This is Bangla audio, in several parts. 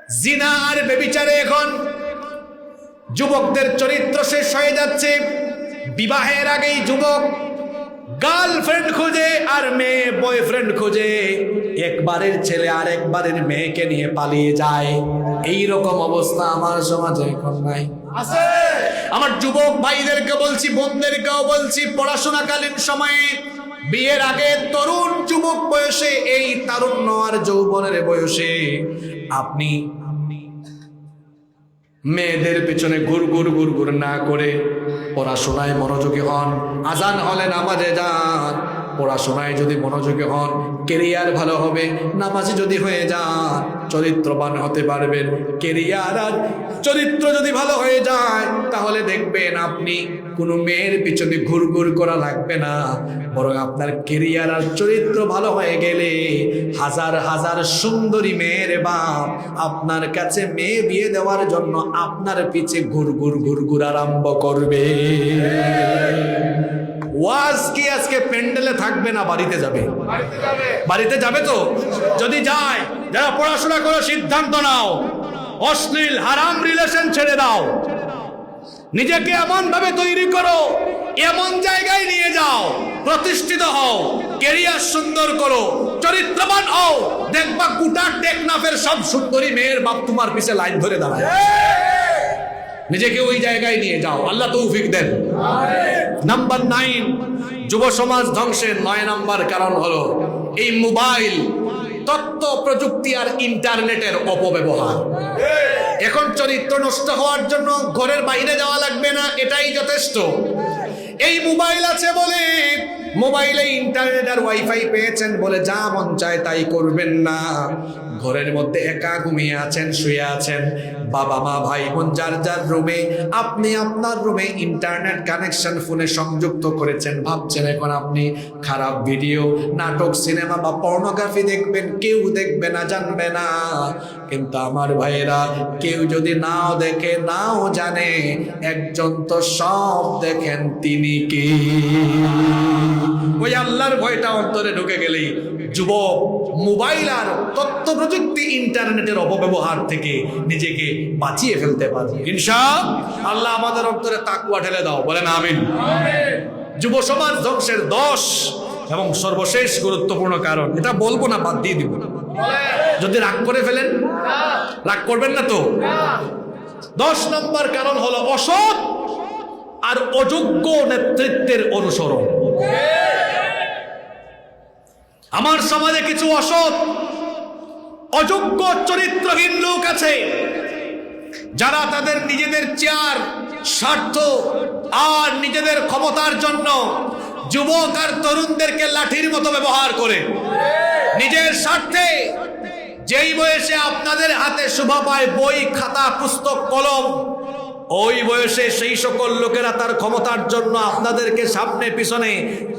জিনা আর ব্যভিচারে এখন যুবকদের চরিত্র শেষ হয়ে যাচ্ছে। বিবাহের আগেই যুবক গার্লফ্রেন্ড খোঁজে আর মেয়ে বয়ফ্রেন্ড খোঁজে, একবারের ছেলে আর একবারের মেয়েকে নিয়ে পালিয়ে যায়। এই রকম অবস্থা আমার সমাজে এখন নাই, আছে। আমার যুবক ভাইদেরকে বলছি, বোনদেরকেও বলছি, পড়াশোনাকালীন সময়ে বিয়ের আগে তরুণ যুবক বয়সে, এই তারুণ্য আর যৌবনের বয়সে আপনি মেয়েদের পেছনে ঘুর না করে পড়াশোনায় মনোযোগী হন। আজান হলে নামাজে যান, পড়াশোনায় যদি মনোযোগী হন কেরিয়ার ভালো হবে। নামাজি যদি হয়ে যান চরিত্রবান হতে পারবেন। কেরিয়ার আর চরিত্র যদি ভালো হয়ে যায় তাহলে দেখবেন আপনি কোনো মেয়ের পিছনে ঘুর করা লাগবে না, বরং আপনার কেরিয়ার আর চরিত্র ভালো হয়ে গেলে হাজার হাজার সুন্দরী মেয়ের বাপ আপনার কাছে মেয়ে বিয়ে দেওয়ার জন্য আপনার পিছে ঘুর আরম্ভ করবে। ওয়াজ কি আজকে প্যান্ডেলে থাকবে না বাড়িতে যাবে? বাড়িতে যাবে তো? যদি যায়, যারা পড়াশোনা করে সিদ্ধান্ত নাও, অশ্লীল হারাম রিলেশন ছেড়ে দাও, নিজেকে এমন ভাবে তৈরি করো, এমন জায়গায় নিয়ে যাও, প্রতিষ্ঠিত হও, ক্যারিয়ার সুন্দর করো, চরিত্রবান হও, দেখবা গোটা টেকনাফের সব সুন্দরী মেয়ের বাপ তোমার পিছে লাইন ধরে দাঁড়ায়। নিজেকে ওই জায়গায় নিয়ে যাও, আল্লাহ তৌফিক দেন। নাম্বার 9, যুব সমাজ ধ্বংসের 9 নাম্বার কারণ হলো এই মোবাইল, তথ্য প্রযুক্তি আর ইন্টারনেটের অপব্যবহার। এখন চরিত্র নষ্ট হওয়ার জন্য ঘরের বাইরে যাওয়া লাগবে না, এটাই যথেষ্ট। এই মোবাইল আছে বলে, মোবাইলে ইন্টারনেট আর ওয়াইফাই পেয়েছেন বলে যা মন চায় তাই করবেন না। ঘরের মধ্যে একা ঘুমিয়ে আছেন, শুয়ে আছেন, বাবা মা ভাই বোন যার যার রুমে, আপনি আপনার রুমে ইন্টারনেট কানেকশন ফোনে সংযুক্ত করেছেন, ভাবছেন এখন আপনি খারাপ ভিডিও, নাটক, সিনেমা বা পর্নোগ্রাফি দেখবেন, কেউ দেখবে না, জানবে না। কিন্তু আমার ভাইয়েরা, কেউ যদি নাও দেখে নাও জানে, একজন তো সব দেখেন, তিনি কে? ওই আল্লাহর ভয়টা অন্তরে ঢুকে গেলেই যুবক মোবাইল আর তথ্য প্রযুক্তি ইন্টারনেটের অপব্যবহার থেকে নিজেকে বাঁচিয়ে ফেলতে পারবে ইনশাআল্লাহ। আমাদের অন্তরে তাকওয়া ঢেলে দাও, বলেন আমিন। যুব সমাজ ধ্বংসের 10 এবং সর্বশেষ গুরুত্বপূর্ণ কারণ, এটা বলবো না, বাদ দিয়ে দিব। যদি রাগ করে ফেলেন, রাগ করবেন না তো? 10 নম্বর কারণ হলো অসৎ আর অযোগ্য নেতৃত্বের অনুসরণ। আমার সমাজে কিছু অসৎ অযোগ্য চরিত্রহীন লোক আছে, যারা তাদের নিজেদের চেয়ার, স্বার্থ আর নিজেদের ক্ষমতার জন্য যুবক আর তরুণদেরকে লাঠির মতো ব্যবহার করে। নিজের স্বার্থে যেই বয়সে আপনাদের হাতে শোভা পায় বই, খাতা, পুস্তক, কলম, ওই বয়সে সেই সকল লোকেরা তার ক্ষমতার জন্য আপনাদেরকে সামনে পিছনে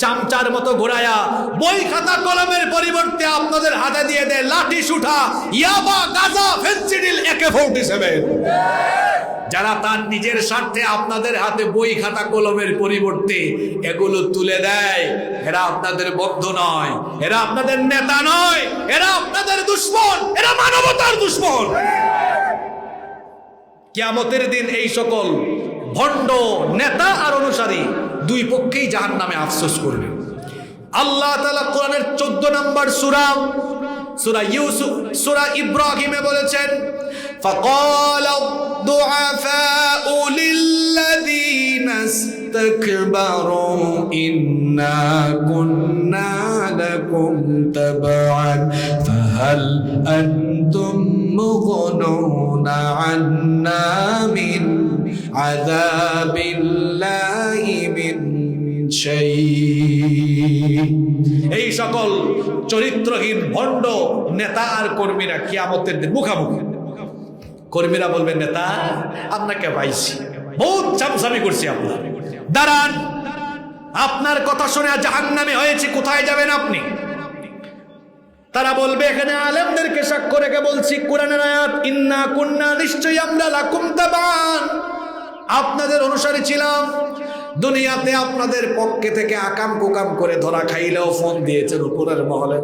চামচার মতো ঘোরায়া বই, খাতা, কলমের পরিবর্তে আপনাদের হাতে দিয়ে দেয় লাঠি, সুঠা, ইয়াবা, গাঁজা, ফেন্সিডিল, AK-47। যারা তার নিজের স্বার্থে আপনাদের হাতে বই, খাতা, কলমের পরিবর্তে এগুলো তুলে দেয়, এরা আপনাদের বন্ধু নয়, এরা আপনাদের নেতা নয়, এরা আপনাদের দুশমন, এরা মানবতার দুশমন। কিয়ামতের দিন এই সকল ভণ্ড নেতা আর অনুসারী দুই পক্ষেই জাহান্নামে আফসোস করবে। আল্লাহ তাআলা কোরআনের 14 নম্বর সূরা ইউসুফ, সূরা ইব্রাহিমে বলেছেন, فقال الضعفاء للذين استكبروا إنا كنا لكم تبعا فهل أنتم مغنون عنا من عذاب الله من شيء। এই সকল চরিত্রহীন ভণ্ড নেতা আর কর্মীরা কিয়ামতের দিন মুখামুখি। কর্মীরা বলবেন, নেতা আপনাকে পাইছি, বহুত চামচামি করছি, আপনার দাঁড়ান, আপনার কথা শুনে জাহান্নামী হয়েছে, কোথায় যাবেন আপনি? তারা বলবে, এখানে আলেমদেরকে সাক্ষ্য রেখে বলছি, কোরআনের আয়াত, ইন্না কুন্না, নিশ্চয়ই আমরা লাকুম তাবান, আপনাদের অনুসারী ছিলাম। দুনিয়াতে আপনাদের পক্ষে থেকে আকাম কুকাম করে ধরা খাইলেও ফোন দিয়েছেন উপরের মহলে,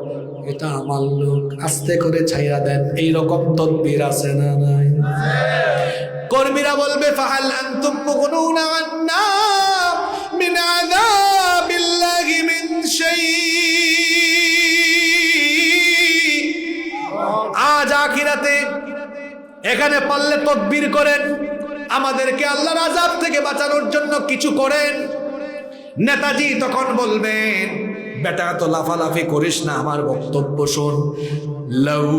এটা আমার লোক, আস্তে করে ছাইরা দেন। এইরকম তদবির আছে না নাই? কর্মীরা বলবে ফাহাল আনতুম মুগনুনা আন্না মিন আযাবিল্লাহি মিন শাই। আজ আখিরাতে এখানে পারলে তদবির করেন, আমাদেরকে আল্লাহর আযাব থেকে বাঁচানোর জন্য কিছু করেন। নেতাজি তখন বলবেন, বেটা তো লাফালাফি করিস না, আমার বক্তব্য শোন। লাউ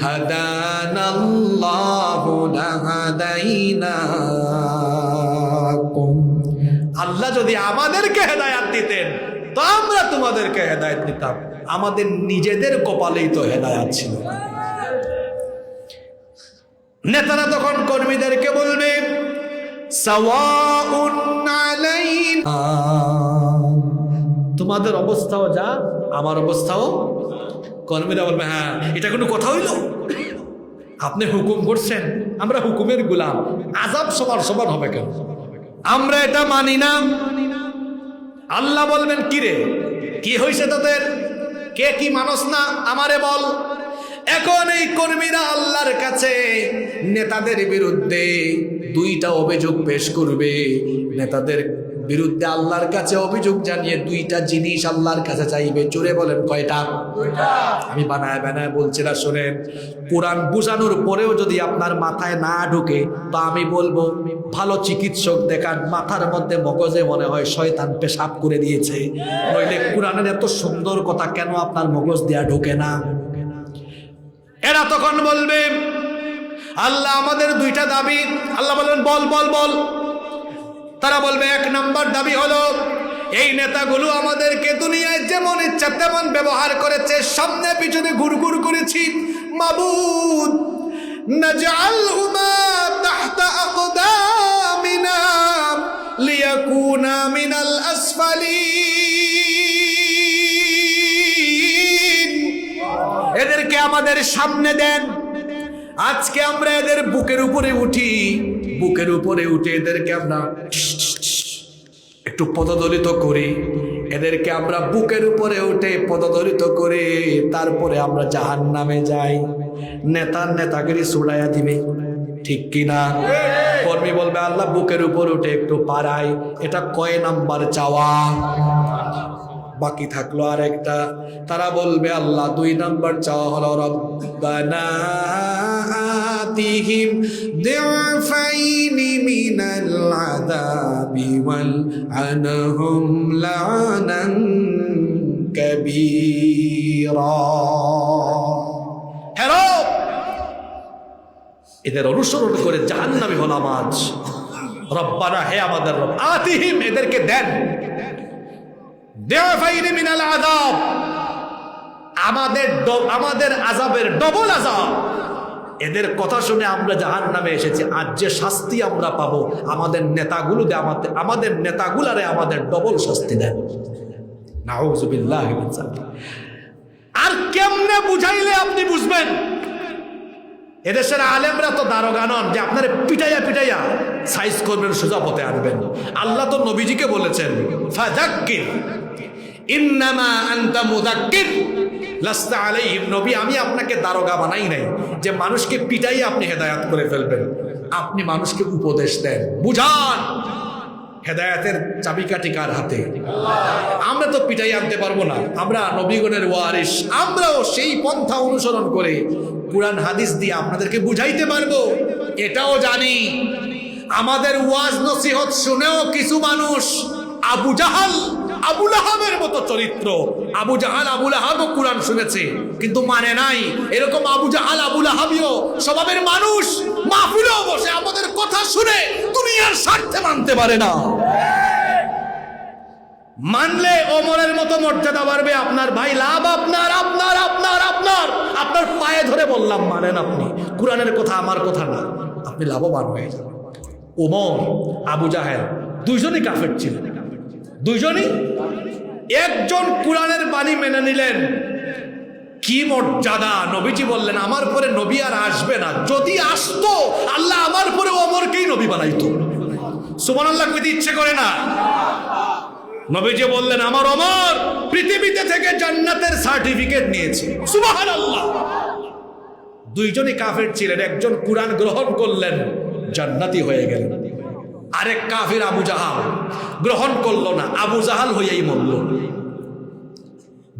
হাদানাল্লাহু লাহাদাইনাকুম, আল্লাহ যদি আমাদেরকে হেদায়েত দিতেন তো আমরা তোমাদেরকে হেদায়েত দিতাম। আমাদের নিজেদের কপালেই তো হেদায়েত ছিল। নেতারা তখন কর্মীদেরকে বলবে সাওয়াউন আলাইনা, তোমাদের অবস্থাও যা আমার অবস্থাও। কর্মীরা বলবে হ্যাঁ, এটা কোনো কথা হইল? আপনি হুকুম করছেন, আমরা হুকুমের গোলাম, আযাব সবার সবার হবে কেন? আমরা এটা মানি না। আল্লাহ বলবেন কি রে, কি হয়েছে তোদের, কে কি মানস না আমারে বল। এখন এই কর্মীরা আল্লাহর কাছে নেতাদের বিরুদ্ধে দুইটা অভিযোগ পেশ করবে। নেতাদের বিরুদ্ধে আল্লাহর কাছে অভিযোগ জানিয়ে দুইটা জিনিস আল্লাহর কাছে চাইবে। জোরে বলেন কয়টা? আমি বানায় বানায় বলছি না, শোনেন। কোরআন বুঝানোর পরেও যদি আপনার মাথায় না ঢুকে তো আমি বলবো ভালো চিকিৎসক দেখান, মাথার মধ্যে মগজে মনে হয় শয়তান পেশাব করে দিয়েছে। নইলে কোরআনের এত সুন্দর কথা কেন আপনার মগজ দেয়া ঢোকে না? এরা তখন বলবে আল্লাহ আমাদের দুইটা দাবি। আল্লাহ বলবেন বল বল বল। তারা বলবে এক নম্বর দাবি হলো এই নেতাগুলো আমাদেরকে দুনিয়ায় যেমন ইচ্ছা তেমন ব্যবহার করেছে, সামনে পিছনে ঘুরঘুর করেছি। মাবুদ নাজআলহুমা তাহতা আকদামিনা লিয়াকুনা মিনাল আসফালিন, এদেরকে আমাদের সামনে দেন। আজকে আমরা এদের বুকের উপরে উঠি, বুকের উপরে উঠে এদেরকে আমরা একটু পদদলিত করি, এদেরকে আমরা বুকের উপরে উঠে পদদলিত করে তারপরে আমরা জাহান্নামে যাই। নেতার নেতাগিরি ছুড়াইয়া দিবে, ঠিক কিনা? কর্মী বলবে আল্লাহ বুকের উপর উঠে একটু পারাই। এটা কয় নাম্বার চাওয়া? বাকি থাকলো আর একটা। তারা বলবে আল্লাহ 2 নাম্বার চাওয়া হলো রব্বানা আতিহিম দিফাইনি মিনাল আযাবি ওয়াল আনহুম লানান কাবীরা। হে রব, এদের অনুসরণ করে জাহান্নামী হলাম আজ। রব্বানা, হে আমাদের রব, আতিহিম, এদেরকে দেন দিফাইনি মিনাল আযাব, আমাদের আযাবের ডবল আযাব। এদের কথা শুনে আমরা জাহান্নামে এসেছি, আজ যে শাস্তি আমরা পাবো আমাদের নেতাগুলারে আমাদের ডবল শাস্তি দেন। নাউযুবিল্লাহি মিন যালিক। আর কেমনে বুঝাইলে আপনি বুঝবেন? এদেশের আলেমরা তো দারোগা নন যে আপনার পিটাইয়া পিটাইয়া সাইজ করবেন, সোজা পথে আনবেন। আল্লাহ তো নবীজিকে বলেছেন ফাযাক্কির ইন্নামা আনতা মুযাক্কির লাস্তা আলাইহিম। নবী, আমি আপনাকে দারোগা বানাই নাই যে মানুষকে পিটাইয়া আপনি হেদায়েত করে ফেলবেন। আপনি মানুষকে উপদেশ দেন, বুঝান। হেদায়েতের চাবিকাঠি কার হাতে? আমরা তো পিটাই আনতে পারবো না, আমরা নবীগণের ওয়ারিস। আমরাও সেই পন্থা অনুসরণ করে কুরআন হাদিস দিয়ে আপনাদেরকে বুঝাইতে পারবো, এটাও জানি। আমাদের ওয়াজ নসিহত শুনেও কিছু মানুষ আবু জাহাল আবু লাহাবের মতো চরিত্র, আবু জাহাল আবু লাহাবও কুরআন শুনেছে কিন্তু মানে নাই। এরকম আবু জাহাল আবু লাহাবিও স্বভাবের মানুষ, মাহফিলেও বসে আমাদের কথা শুনে দুনিয়ার স্বার্থে মানতে পারে না। মানলে ওমরের মতো মর্যাদা বাড়বে আপনার। ভাই, লাভ আপনার আপনার আপনার আপনার আপনার পায়ে ধরে বললাম, মানেন আপনি কুরআনের কথা, আমার কথা না, আপনি লাভবান হয়ে যাবেন। ওমর, আবু জাহেল দুইজনই কাফের ছিলেন, দুইজনই। একজন কুরআনের বাণী মেনে নিলেন, কি মর্যাদা! নবীজি বললেন আমার পরে নবী আর আসবে না, যদি আসতো আল্লাহ আমার পরে ওমরকেই নবী বানাইতো। সুবহানাল্লাহ কইতে ইচ্ছে করে না? নবীজি বললেন আমার ওমর পৃথিবীতে থেকে জান্নাতের সার্টিফিকেট নিয়েছে। সুবহানাল্লাহ। দুইজনই কাফের ছিলেন, একজন কুরআন গ্রহণ করলেন, জান্নাতি হয়ে গেলেন। আরেক কাফির আবু জাহাল গ্রহণ করলো না, আবু জাহাল হইয়াই মরল।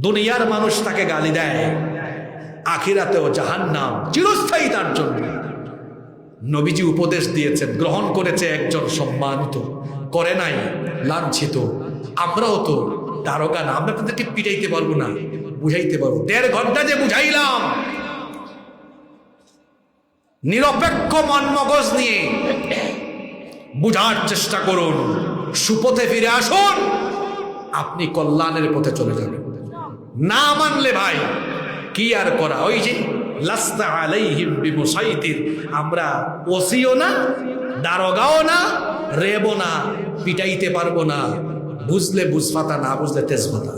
দুনিয়ার মানুষ তাকে গালি দেয়, আখিরাতেও জাহান্নাম চিরস্থায়ী তার জন্য। নবীজি উপদেশ দিয়েছেন, গ্রহণ করেছে একজন সম্মানিত, করে নাই লাঞ্ছিত। আমরাও তো দারোগা না, আমরা তাদেরকে পিটাইতে পারবো না, বুঝাইতে পারবো। 1.5 ঘন্টা যে বুঝাইলাম, নিরপেক্ষ মন মগজ নিয়ে বুঝার চেষ্টা করুন, সুপথে ফিরে আসুন, আপনি কল্যাণের পথে চলে যাবেন। না মানলে ভাই কি আর করা, ওই যে লাস্তা আলাইহিম বিমুসাইতির, আমরা ওসিও না, দারোগাও না, রেবো না, পিটাইতে পারবো না। বুঝলে বুঝপাতা, না বুঝলে তেজপাতা।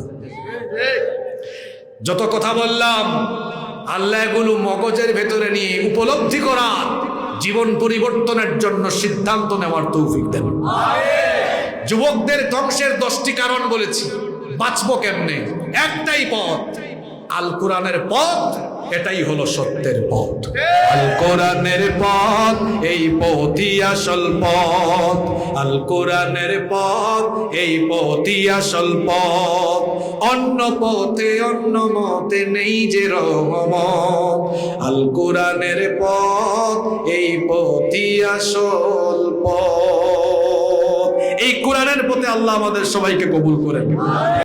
যত কথা বললাম আল্লাহ এগুলো মগজের ভেতরে নিয়ে উপলব্ধি করা, জীবন পরিবর্তনের জন্য সিদ্ধান্ত নেওয়ার তৌফিক দেন। যুবকদের ধ্বংসের 10টি কারণ বলেছি, বাঁচবো কেমনে? একটাই পথ, আল কোরআনের পথ, এটাই হলো সত্যের পথ। আল কোরআনের পথ, এই পথই আসল পথ। আল কোরআনের পথ, এই পথই আসল পথ। অন্য পথে অন্য মতে নেই যে রহমত। আল কোরআনের পথ, এই পথই আসল পথ। এই কোরআনের পথে আল্লাহ আমাদের সবাইকে কবুল করেন।